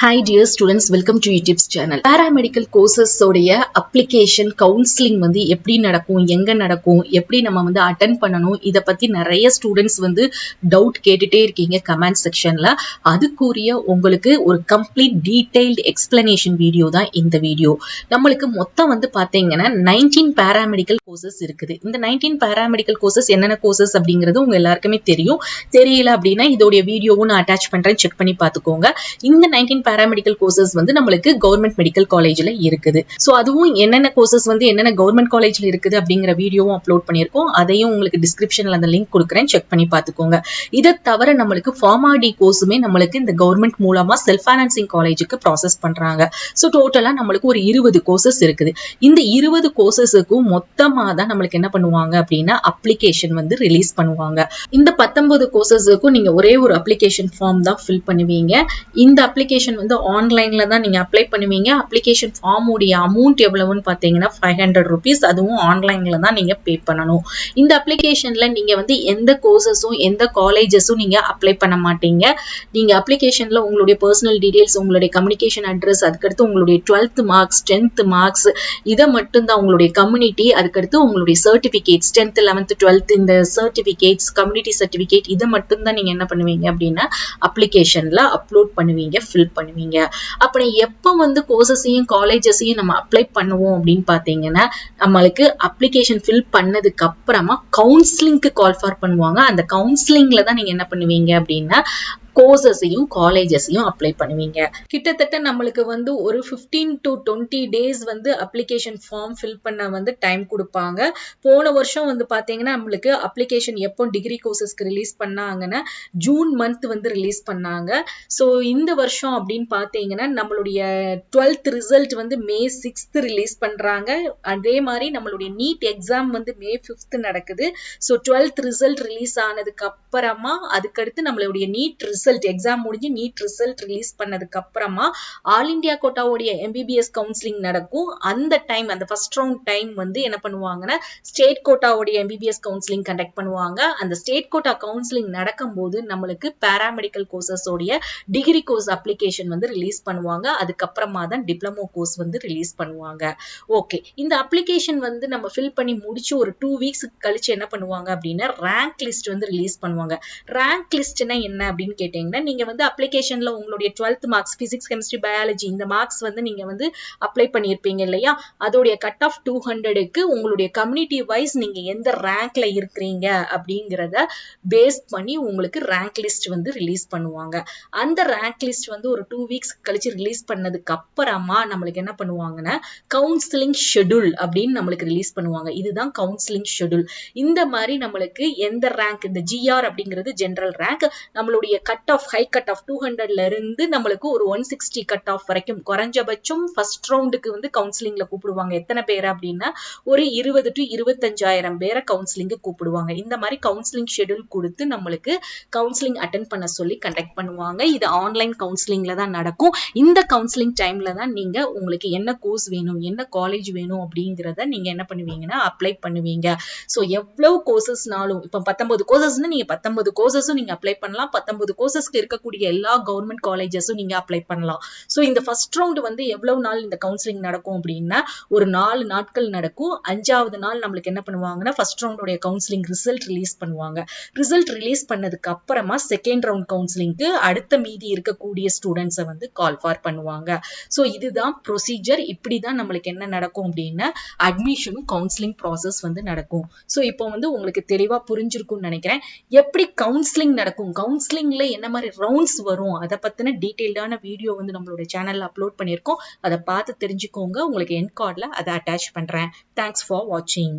Hi dear students, welcome to YouTube's channel. Paramedical courses உடைய application counseling வந்து எப்படி நடக்கும், எங்க நடக்கும், எப்படி நம்ம வந்து அட்டெண்ட் பண்ணணும், இத பத்தி நிறைய ஸ்டூடெண்ட்ஸ் வந்து டவுட் கேட்டுட்டே இருக்கீங்க கமெண்ட் செக்ஷன்ல. அதுக்குரிய உங்களுக்கு ஒரு கம்ப்ளீட் டீடைல்டு எக்ஸ்பிளனேஷன் வீடியோ தான் இந்த வீடியோ. நம்மளுக்கு மொத்தம் வந்து பாத்தீங்கன்னா 19 paramedical courses இருக்குது. இந்த 19 paramedical courses என்னென்ன courses அப்படிங்கிறது உங்க எல்லாருக்குமே தெரியும். தெரியல அப்படின்னா இதோடைய வீடியோவும் நான் அட்டாச் பண்றேன், செக் பண்ணி பாத்துக்கோங்க. இந்த 19 paramedical courses வந்து நம்மளுக்கு கவர்மெண்ட் மெடிக்கல் காலேஜ்ல இருக்குது. சோ அதுவும் என்னென்ன கோர்சஸ் வந்து என்னென்ன கவர்மெண்ட் காலேஜ்ல இருக்குது அப்படிங்கிற வீடியோவும் அப்லோட் பண்ணியிருக்கோம். அதையும் உங்களுக்கு டிஸ்கிரிப்ஷன்ல அந்த லிங்க் கொடுக்குறேன், செக் பண்ணி பாத்துக்கோங்க. இதை தவிர நம்மளுக்கு ஃபார்மாடி கோர்ஸுமே நம்மளுக்கு இந்த கவர்மெண்ட் மூலமா செல்ஃப் ஃபைனான்சிங் காலேஜுக்கு ப்ராசஸ் பண்றாங்க. சோ டோட்டலா நம்மளுக்கு ஒரு 20 கோர்சஸ் இருக்குது. இந்த 20 கோர்சஸுக்கும் மொத்தமா தான் நம்மளுக்கு என்ன பண்ணுவாங்க அப்படின்னா அப்ளிகேஷன் வந்து ரிலீஸ் பண்ணுவாங்க. இந்த 19 கோர்சஸுக்கும் நீங்க ஒரே ஒரு அப்ளிகேஷன் ஃபார்ம் தான் ஃபில் பண்ணுவீங்க. இந்த அப்ளிகேஷன் வந்து ஆன்லைன்ல தான் நீங்க அப்ளை பண்ணுவீங்க. அப்ளிகேஷன் ஃபார்ம் உடைய அமௌண்ட் எவ்வளவுன்னு பாத்தீங்கன்னா 500 rupees. அதுவும் ஆன்லைன்ல தான் நீங்க பே பண்ணணும். இந்த அப்ளிகேஷன்ல நீங்க வந்து எந்த கோர்சஸும் எந்த காலேஜஸும் நீங்க அப்ளை பண்ண மாட்டீங்க. நீங்க அப்ளிகேஷன்ல உங்களுடைய பர்சனல் டீடைல்ஸ், உங்களுடைய கம்யூனிகேஷன் அட்ரஸ், அதுக்கடுத்து உங்களுடைய 12th மார்க்ஸ், 10th மார்க்ஸ், இதை மட்டும் தான் உங்களுடைய கம்யூனிட்டி, அதுக்கடுத்து உங்களுடைய சர்டிபிகேட்ஸ் 10th 11th 12th இந்த சர்டிபிகேட்ஸ், கம்யூனிட்டி சர்டிபிகேட், இதை மட்டும் தான் நீங்க என்ன பண்ணுவீங்க அப்படின்னா அப்ளிகேஷன்ல அப்லோட் பண்ணுவீங்க, ஃபில் பண்ணுவீங்க. அப்படி எப்ப வந்து கோர்சஸையும் காலேஜஸையும் நம்ம அப்ளை பண்ணுவோம் அப்படின்னு பாத்தீங்கன்னா நம்மளுக்கு அப்ளிகேஷன் ஃபில் பண்ணதுக்கு அப்புறமா கவுன்சிலிங்க்கு கால் ஃபார் பண்ணுவாங்க. அந்த கவுன்சிலிங்ல தான் நீங்க என்ன பண்ணுவீங்க அப்படின்னா கோர்சஸையும் காலேஜஸையும் அப்ளை பண்ணுவீங்க. கிட்டத்தட்ட நம்மளுக்கு வந்து ஒரு 15 to 20 days வந்து அப்ளிகேஷன் ஃபார்ம் ஃபில் பண்ண வந்து டைம் கொடுப்பாங்க. போன வருஷம் வந்து பாத்தீங்கன்னா நம்மளுக்கு அப்ளிகேஷன் எப்போ டிகிரி கோர்சஸ்க்கு ரிலீஸ் பண்ணாங்கன்னா ஜூன் மந்த் வந்து ரிலீஸ் பண்ணாங்க. ஸோ இந்த வருஷம் அப்படின்னு பாத்தீங்கன்னா நம்மளுடைய 12th ரிசல்ட் வந்து மே 6th ரிலீஸ் பண்றாங்க. அதே மாதிரி நம்மளுடைய நீட் எக்ஸாம் வந்து மே 5th நடக்குது. ஸோ 12th ரிசல்ட் ரிலீஸ் ஆனதுக்கு அப்புறமா அதுக்கடுத்து நம்மளுடைய நீட் எக்ஸாம் முடிஞ்சு நீட் ரிசல்ட் ரிலீஸ் பண்ணதுக்கு அப்புறமா ஆல் இந்தியா கோட்டாவுடைய எம்பிபிஎஸ் கவுன்சிலிங் நடக்கும். அந்த டைம், அந்த ஃபர்ஸ்ட் ரவுண்ட் டைம் வந்து என்ன பண்ணுவாங்கன்னா ஸ்டேட் கோட்டாவுடைய எம்பிபிஎஸ் கவுன்சிலிங் கண்டக்ட் பண்ணுவாங்க. அந்த ஸ்டேட் கோட்டா கவுன்சிலிங் நடக்கும்போது நம்மளுக்கு பாராமெடிக்கல் கோர்சஸ் உடைய டிகிரி கோர்ஸ் அப்ளிகேஷன் வந்து ரிலீஸ் பண்ணுவாங்க. அதுக்கப்புறமா தான் டிப்ளமோ கோர்ஸ் வந்து ரிலீஸ் பண்ணுவாங்க. ஓகே, இந்த அப்ளிகேஷன் வந்து நம்ம ஃபில் பண்ணி முடிச்சு ஒரு 2 weeks கழிச்சு என்ன பண்ணுவாங்க அப்படின்னா ரேங்க் லிஸ்ட் வந்து ரிலீஸ் பண்ணுவாங்க. ரேங்க் லிஸ்ட்னா என்ன அப்படின்னு கேட்டீங்கன்னா நீங்க வந்து அப்ளிகேஷன்ல உங்களுடைய 12th marks physics, chemistry, biology இந்த மார்க்ஸ் வந்து நீங்க வந்து அப்ளை பண்ணியிருப்பீங்க இல்லையா, அதோடைய கட் ஆஃப் 200க்கு உங்களுடைய கம்யூனிட்டி வைஸ் நீங்க எந்த ரேங்க்ல இருக்கிறீங்க அப்படிங்கிறத பேஸ் பண்ணி உங்களுக்கு ரேங்க் லிஸ்ட் வந்து ரிலீஸ் பண்ணுவாங்க. அந்த ரேங்க் லிஸ்ட் வந்து ஒரு 2 weeks கழிச்சு ரிலீஸ் பண்ணதுக்கு அப்புறமா நம்மளுக்கு என்ன பண்ணுவாங்கன்னா கவுன்சிலிங் ஷெட்யூல் அப்படின்னு நம்மளுக்கு ரிலீஸ் பண்ணுவாங்க. இதுதான் கவுன்சிலிங் ஷெட்யூல். இந்த மாதிரி நம்மளுக்கு எந்த ரேங்க், இந்த ஜிஆர் அப்படிங்கிறது ஜெனரல் ரேங்க், நம்மளுடைய cut off high cut off 200ல இருந்து நம்மளுக்கு ஒரு 160 கட் ஆஃப் வரைக்கும் குறைஞ்சபட்சம் ஃபர்ஸ்ட் ரவுண்டுக்கு வந்து கவுன்சிலிங்ல கூப்பிடுவாங்க. எத்தனை பேர் அப்படின்னா ஒரு 20 to 25,000 பேரை கவுன்சிலிங்கு கூப்பிடுவாங்க. இந்த மாதிரி கவுன்சிலிங் ஷெட்யூல் கொடுத்து நம்மளுக்கு கவுன்சிலிங் அட்டென்ட் பண்ண சொல்லி கண்டக்ட் பண்ணுவாங்க. இது ஆன்லைன் கவுன்சிலிங்ல தான் நடக்கும். இந்த கவுன்சிலிங் டைம்ல தான் நீங்க உங்களுக்கு என்ன கோர்ஸ் வேணும், என்ன காலேஜ் வேணும் அப்படிங்கிறத நீங்க என்ன பண்ணுவீங்கன்னா அப்ளை பண்ணுவீங்க. ஸோ எவ்வளவு கோர்சஸ்னாலும், இப்போ 19 கோர்சஸ்னா நீங்க 19 கோர்சஸும் நீங்க அப்ளை பண்ணலாம். 19 கோர்சஸ்க்கு இருக்கக்கூடிய எல்லா கவர்மெண்ட் காலேஜஸும் நீங்க அப்ளை பண்ணலாம். ஸோ இந்த ஃபர்ஸ்ட் ரவுண்ட் வந்து எவ்வளவு நாள் இந்த கவுன்சிலிங் நடக்கும் அப்படின்னா ஒரு 4 நாட்கள் நடக்கும். 5வது நாள் நம்மளுக்கு என்ன பண்ணுவாங்கன்னா ஃபர்ஸ்ட் ரவுண்டோடைய கவுன்சிலிங் ரிசல்ட் ரிலீஸ் பண்ணுவாங்க. ரிசல்ட் ரிலீஸ் பண்ணதுக்கு அப்புறமா செகண்ட் ரவுண்ட் கவுன்சிலிங்க்கு அடுத்த மீதி இருக்கக்கூடிய ஸ்டூடெண்ட்ஸை வந்து கால் ஃபார் பண்ணுவாங்க. ஸோ இதுதான் ப்ரொசீஜர். இப்படிதான் நம்மளுக்கு என்ன நடக்கும் அப்படின்னா அட்மிஷனும் கவுன்சிலிங் ப்ராசஸ் வந்து நடக்கும். ஸோ இப்போ வந்து உங்களுக்கு தெளிவா புரிஞ்சிருக்கும்னு நினைக்கிறேன். எப்படி கவுன்சிலிங் நடக்கும், கவுன்சிலிங்ல என்ன மாதிரி ரவுண்ட்ஸ் வரும், அதை பத்தின டீடைல்டான வீடியோ வந்து நம்மளோட சேனல்ல அப்லோட் பண்ணியிருக்கோம். அதை பார்த்து தெரிஞ்சுக்கோங்க. உங்களுக்கு எண்ட் கார்ட்ல அதை அட்டாச் பண்றேன். தேங்க்ஸ் ஃபார் வாட்சிங்.